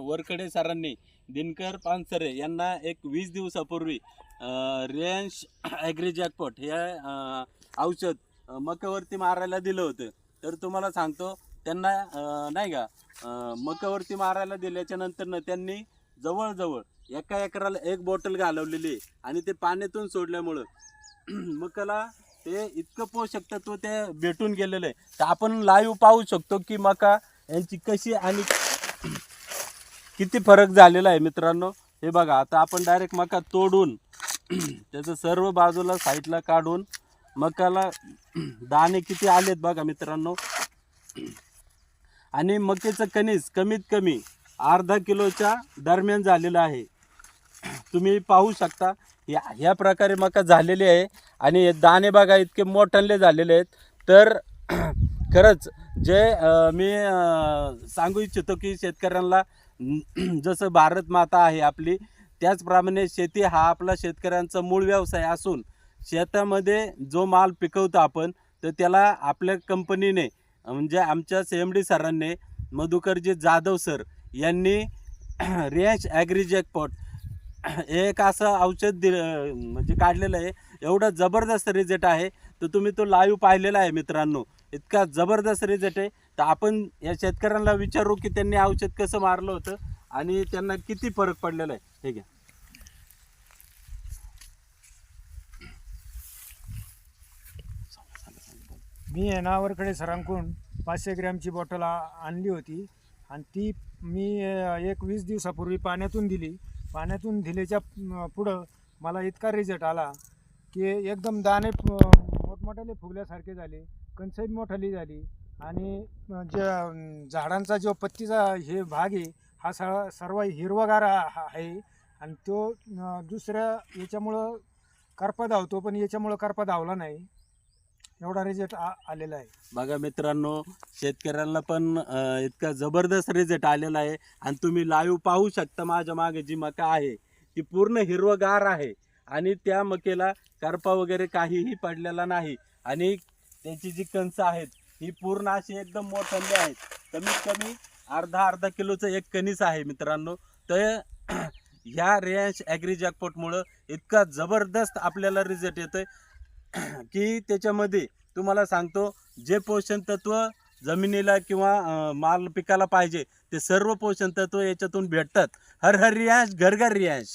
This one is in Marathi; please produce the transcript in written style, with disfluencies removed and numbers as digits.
वरकडे सरांनी दिनकर पानसरे यांना एक 20 दिवसापूर्वी रेंज ॲग्री जॅकपॉट हे औषध मकावरती मारायला दिलं होतं. तर तुम्हाला सांगतो त्यांना नाही का मकावरती मारायला दिल्याच्या नंतर त्यांनी जवळजवळ एका एकराला 1 बॉटल घालवलेली आणि ते पाण्यातून सोडल्यामुळं मकाला ते इतकं पोषक तत्व ते भेटून गेलेलं आहे. तर आपण लाईव्ह पाहू शकतो की मका यांची कशी आणि किती फरक झालेला आहे मित्रांनो. हे बघा, आता आपण डायरेक्ट मका तोडून त्याचं सर्व बाजूला साईडला काढून मकाला दाणे किती आलेत बघा मित्रांनो. आणि मकेचं कणीस कमीत कमी अर्धा किलोच्या दरम्यान झालेलं आहे. तुम्ही पाहू शकता ह्या प्रकारे मका झालेली आहे आणि दाणे बघा इतके मोठ्याले झालेले आहेत. तर खरंच जे मी सांगू इच्छितो की शेतकऱ्यांना जसं भारत माता आहे आपली, त्याचप्रमाणे शेती हा आपला शेतकऱ्यांचा मूळ व्यवसाय असून शेतामध्ये जो माल पिकवतो आपण, तर त्याला आपल्या कंपनीने म्हणजे आमच्या CMD सरांनी मधुकरजी जाधव सर यांनी रेंज ॲग्री जॅकपॉट एक असं औषध म्हणजे काढलेलं आहे. एवढा जबरदस्त रिझल्ट आहे. तर तुम्ही तो लाईव्ह पाहिलेला आहे मित्रांनो. इतका जबरदस्त रिझल्ट आहे. तर आपण या शेतकऱ्यांना विचारू की त्यांनी औषध कसं मारलं होतं आणि त्यांना किती फरक पडलेला आहे. ठीक आहे. मी वरकडे सरांकडून 500 ग्रॅमची बॉटल आणली होती आणि ती मी 20 दिवसापूर्वी पाण्यातून दिली. पाण्यातून दिल्याच्या पुढं मला इतका रिझल्ट आला की एकदम दाणे मोठमोठ्याले फुगल्यासारखे झाले, कणसही मोठाली झाली आणि झाडांचा जो पत्तीचा हे भाग आहे हा सर्व हिरवागार आहे आणि तो दुसऱ्या याच्यामुळं करपा धावतो, पण याच्यामुळं करपा धावला नाही. एवढा रिझल्ट आलेला आहे. बघा मित्रांनो, शेतकऱ्यांना पण इतका जबरदस्त रिझल्ट आलेला आहे आणि तुम्ही लाईव्ह पाहू शकता. माझ्या मागे जी मका आहे ती पूर्ण हिरवगार आहे आणि त्या मकेला करपा वगैरे काहीही पडलेला नाही आणि त्याची जी कणसं आहेत ही पूर्ण अशी एकदम मोठ्याली आहेत. कमीत कमी अर्धा किलोचं एक कणीस आहे मित्रांनो. तर ह्या रेंज ॲग्री जॅकपॉटमुळं इतका जबरदस्त आपल्याला रिझल्ट येतोय की त्याच्यामध्ये तुम्हाला सांगतो जे पोषण तत्व जमिनीला किंवा माल पिकाला पाहिजे ते सर्व पोषण तत्व याच्यातून भेटतात. हर हर रियांश, घर घर रियांश.